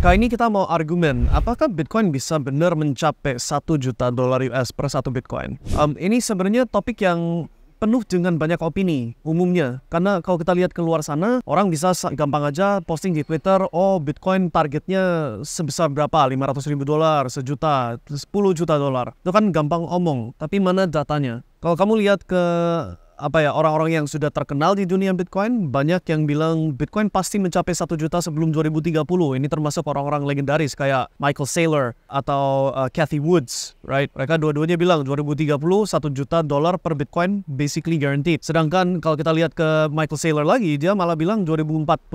Kali ini kita mau argumen, apakah Bitcoin bisa benar mencapai $1 juta US per satu Bitcoin? Ini sebenarnya topik yang penuh dengan banyak opini umumnya. Karena kalau kita lihat keluar sana, orang bisa gampang aja posting di Twitter, oh Bitcoin targetnya sebesar berapa? $500.000, sejuta, $10 juta. Itu kan gampang omong, tapi mana datanya? Kalau kamu lihat ke orang-orang yang sudah terkenal di dunia Bitcoin, banyak yang bilang Bitcoin pasti mencapai 1 juta sebelum 2030. Ini termasuk orang-orang legendaris kayak Michael Saylor atau Cathie Woods, right? Mereka dua-duanya bilang 2030 $1 juta per Bitcoin basically guaranteed. Sedangkan kalau kita lihat ke Michael Saylor lagi, dia malah bilang 2045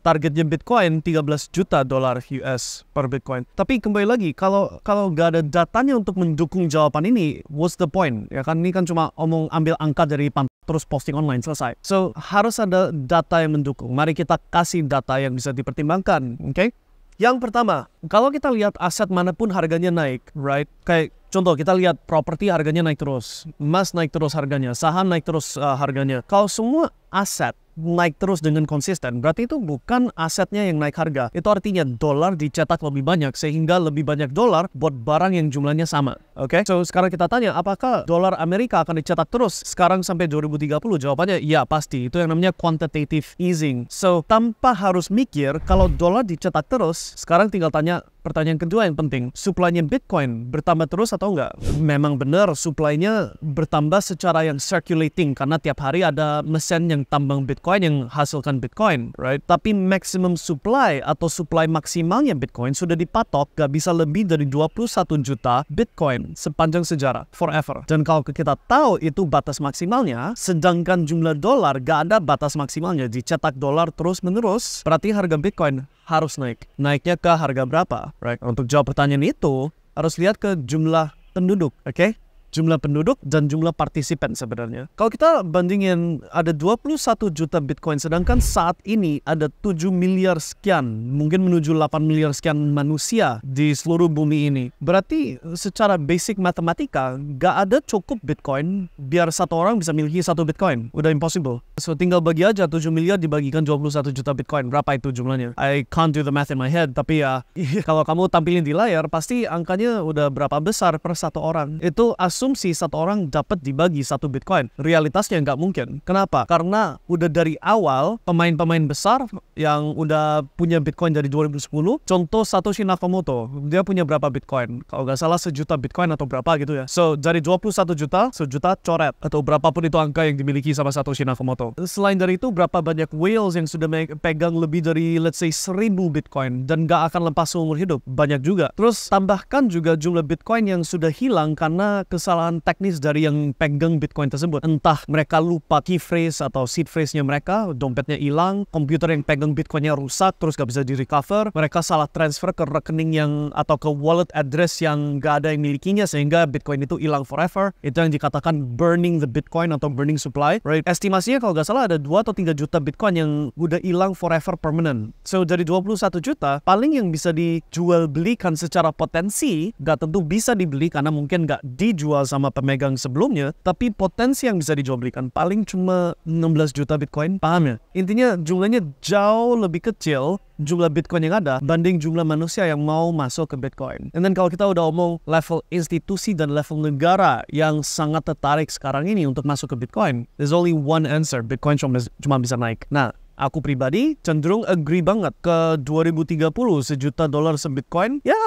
targetnya Bitcoin $13 juta US per Bitcoin. Tapi kembali lagi, kalau nggak ada datanya untuk mendukung jawaban ini, what's the point? Ya kan, ini kan cuma ambil angka dari terus posting online, selesai. So, harus ada data yang mendukung. Mari kita kasih data yang bisa dipertimbangkan, oke? Yang pertama, kalau kita lihat aset manapun harganya naik, right? Kayak contoh, kita lihat properti harganya naik terus, emas naik terus harganya, saham naik terus harganya. Kalau semua aset naik terus dengan konsisten, berarti itu bukan asetnya yang naik harga. Itu artinya dolar dicetak lebih banyak, sehingga lebih banyak dolar buat barang yang jumlahnya sama. Oke? So, sekarang kita tanya, apakah dolar Amerika akan dicetak terus sekarang sampai 2030? Jawabannya, iya pasti. Itu yang namanya quantitative easing. So, tanpa harus mikir, kalau dolar dicetak terus, sekarang tinggal tanya pertanyaan kedua yang penting. Supply-nya Bitcoin bertambah terus atau enggak? Memang benar, supply-nya bertambah secara yang circulating, karena tiap hari ada mesin yang tambang Bitcoin yang hasilkan Bitcoin, right? Tapi maximum supply atau supply maksimalnya Bitcoin sudah dipatok gak bisa lebih dari 21 juta Bitcoin sepanjang sejarah, forever. Dan kalau kita tahu itu batas maksimalnya, sedangkan jumlah dolar gak ada batas maksimalnya, dicetak dolar terus-menerus, berarti harga Bitcoin harus naik. Naiknya ke harga berapa, right? Untuk jawab pertanyaan itu, harus lihat ke jumlah penduduk, oke? Jumlah penduduk dan jumlah partisipan sebenarnya. Kalau kita bandingin, ada 21 juta Bitcoin, sedangkan saat ini ada 7 miliar sekian, mungkin menuju 8 miliar sekian manusia di seluruh bumi ini. Berarti secara basic matematika, gak ada cukup Bitcoin biar satu orang bisa miliki satu Bitcoin. Udah impossible. So tinggal bagi aja 7 miliar dibagikan 21 juta Bitcoin. Berapa itu jumlahnya? I can't do the math in my head, tapi ya kalau kamu tampilin di layar, pasti angkanya udah berapa besar per satu orang. Itu asumsi satu orang dapat dibagi satu Bitcoin. Realitasnya nggak mungkin. Kenapa? Karena udah dari awal pemain-pemain besar yang udah punya Bitcoin dari 2010, contoh Satoshi Nakamoto, dia punya berapa Bitcoin? Kalau nggak salah 1 juta Bitcoin atau berapa gitu ya. So, dari 21 juta, 1 juta coret. Atau berapapun itu angka yang dimiliki sama Satoshi Nakamoto. Selain dari itu, berapa banyak whales yang sudah pegang lebih dari, let's say, 1000 Bitcoin dan nggak akan lepas seumur hidup? Banyak juga. Terus, tambahkan juga jumlah Bitcoin yang sudah hilang karena kesalahan teknis dari yang pegang Bitcoin tersebut. Entah mereka lupa key phrase atau seed phrase-nya mereka, dompetnya hilang, komputer yang pegang Bitcoin-nya rusak, terus gak bisa di-recover, mereka salah transfer ke rekening yang, atau ke wallet address yang gak ada yang milikinya, sehingga Bitcoin itu hilang forever. Itu yang dikatakan burning the Bitcoin atau burning supply, right? Estimasinya kalau gak salah ada 2 atau 3 juta Bitcoin yang udah hilang forever permanent. So, dari 21 juta, paling yang bisa dijual belikan secara potensi, gak tentu bisa dibeli karena mungkin gak dijual sama pemegang sebelumnya, tapi potensi yang bisa dijual belikan paling cuma 16 juta Bitcoin. Paham ya? Intinya jumlahnya jauh lebih kecil jumlah Bitcoin yang ada banding jumlah manusia yang mau masuk ke Bitcoin. And then kalau kita udah omong level institusi dan level negara yang sangat tertarik sekarang ini untuk masuk ke Bitcoin, there's only one answer. Bitcoin cuma bisa naik. Nah, aku pribadi cenderung agree banget ke 2030 $1 juta se-Bitcoin. Ya,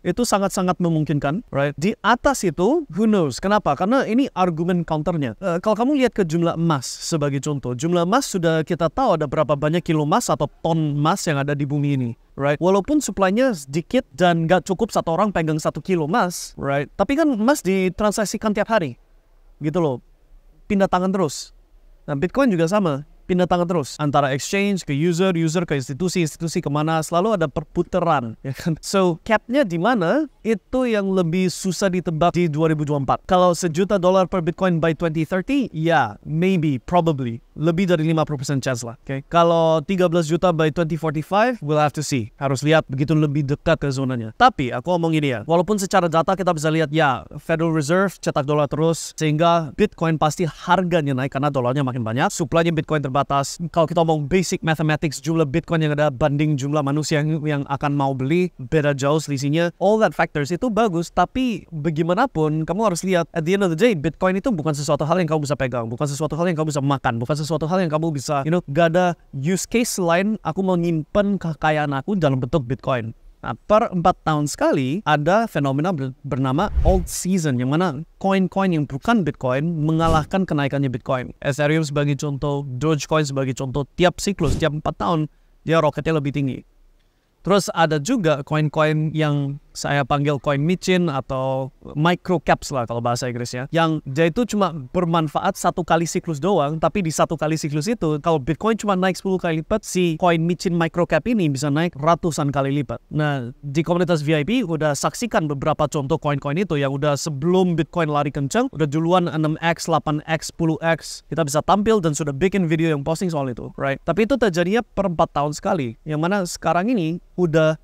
itu sangat-sangat memungkinkan, right? Di atas itu, who knows? Kenapa? Karena ini argumen counternya. Kalau kamu lihat ke jumlah emas sebagai contoh, jumlah emas sudah kita tahu ada berapa banyak kilo emas atau ton emas yang ada di bumi ini, right? Walaupun supply-nya sedikit dan gak cukup satu orang pegang 1 kilo emas, right? Tapi kan emas ditransaksikan tiap hari, gitu loh. Pindah tangan terus. Nah, Bitcoin juga sama. Pindah tangan terus antara exchange ke user ke institusi kemana, selalu ada perputaran, ya kan? So, cap-nya di mana? Itu yang lebih susah ditebak di 2024. Kalau $1 juta per Bitcoin by 2030, ya, maybe, probably. lebih dari 50% chance lah. Okay? Kalau 13 juta by 2045, we'll have to see. Harus lihat begitu lebih dekat ke zonanya. Tapi aku ngomong gini ya, walaupun secara data kita bisa lihat ya, Federal Reserve cetak dolar terus, sehingga Bitcoin pasti harganya naik karena dolarnya makin banyak, supply-nya Bitcoin terbatas. Kalau kita ngomong basic mathematics, jumlah Bitcoin yang ada banding jumlah manusia yang akan mau beli, beda jauh selisihnya. All that factors itu bagus, tapi bagaimanapun kamu harus lihat, at the end of the day, Bitcoin itu bukan sesuatu hal yang kamu bisa pegang, bukan sesuatu hal yang kamu bisa makan, bukan sesuatu hal yang kamu bisa, gak ada use case selain aku mau nyimpen kekayaan aku dalam bentuk Bitcoin. Nah, per 4 tahun sekali ada fenomena bernama alt season, yang mana koin-koin yang bukan Bitcoin mengalahkan kenaikannya Bitcoin. Ethereum sebagai contoh, Dogecoin sebagai contoh, tiap siklus, tiap 4 tahun dia roketnya lebih tinggi. Terus ada juga koin-koin yang saya panggil koin micin atau micro caps lah kalau bahasa Inggrisnya, yang dia itu cuma bermanfaat satu kali siklus doang, tapi di satu kali siklus itu kalau Bitcoin cuma naik 10 kali lipat, si koin micin micro cap ini bisa naik ratusan kali lipat. Nah, di komunitas VIP udah saksikan beberapa contoh koin-koin itu yang udah sebelum Bitcoin lari kencang, udah duluan 6x, 8x, 10x, kita bisa tampil dan sudah bikin video yang posting soal itu, right? Tapi itu terjadinya per 4 tahun sekali, yang mana sekarang ini udah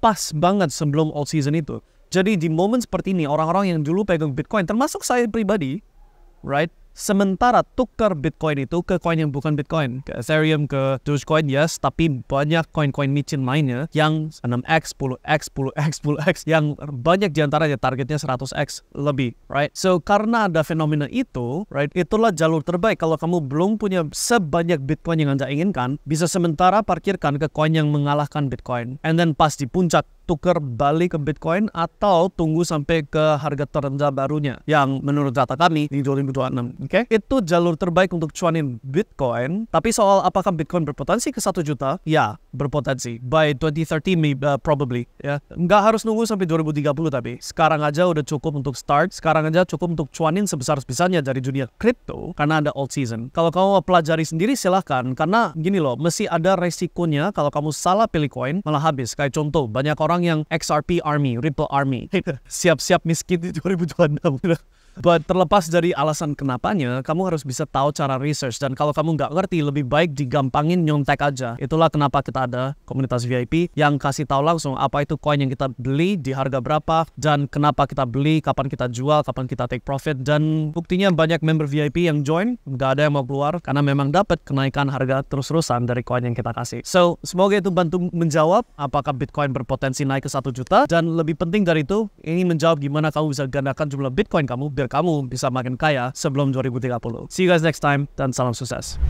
pas banget sebelum alt season itu. Jadi di momen seperti ini, orang-orang yang dulu pegang Bitcoin, termasuk saya pribadi, right? Sementara tukar Bitcoin itu ke koin yang bukan Bitcoin, ke Ethereum, ke Dogecoin, yes, tapi banyak koin-koin micin lainnya yang 6x, 10x, 10x, 10x, yang banyak diantaranya targetnya 100x lebih, right? So, karena ada fenomena itu, right, itulah jalur terbaik. Kalau kamu belum punya sebanyak Bitcoin yang Anda inginkan, bisa sementara parkirkan ke koin yang mengalahkan Bitcoin. And then pas di puncak, tukar balik ke Bitcoin atau tunggu sampai ke harga terendah barunya yang menurut data kami di 2026. Oke? Itu jalur terbaik untuk cuanin Bitcoin. Tapi soal apakah Bitcoin berpotensi ke 1 juta? Ya, berpotensi. By 2030 probably. Ya. Nggak harus nunggu sampai 2030 tapi. Sekarang aja udah cukup untuk start. Sekarang aja cukup untuk cuanin sebesar-besarnya dari dunia kripto karena ada alt season. Kalau kamu mau pelajari sendiri silahkan. Karena gini loh, mesti ada resikonya kalau kamu salah pilih koin malah habis. Kayak contoh, banyak orang yang XRP Army, Ripple Army. Siap-siap miskin di 2026. But terlepas dari alasan kenapanya, kamu harus bisa tahu cara research. Dan kalau kamu nggak ngerti, lebih baik digampangin nyontek aja. Itulah kenapa kita ada komunitas VIP yang kasih tahu langsung apa itu koin yang kita beli, di harga berapa, dan kenapa kita beli, kapan kita jual, kapan kita take profit. Dan buktinya banyak member VIP yang join, nggak ada yang mau keluar, karena memang dapat kenaikan harga terus-terusan dari koin yang kita kasih. So, semoga itu bantu menjawab apakah Bitcoin berpotensi naik ke 1 juta. Dan lebih penting dari itu, ini menjawab gimana kamu bisa gandakan jumlah Bitcoin kamu, biar kamu bisa makin kaya sebelum 2030. See you guys next time, dan salam sukses.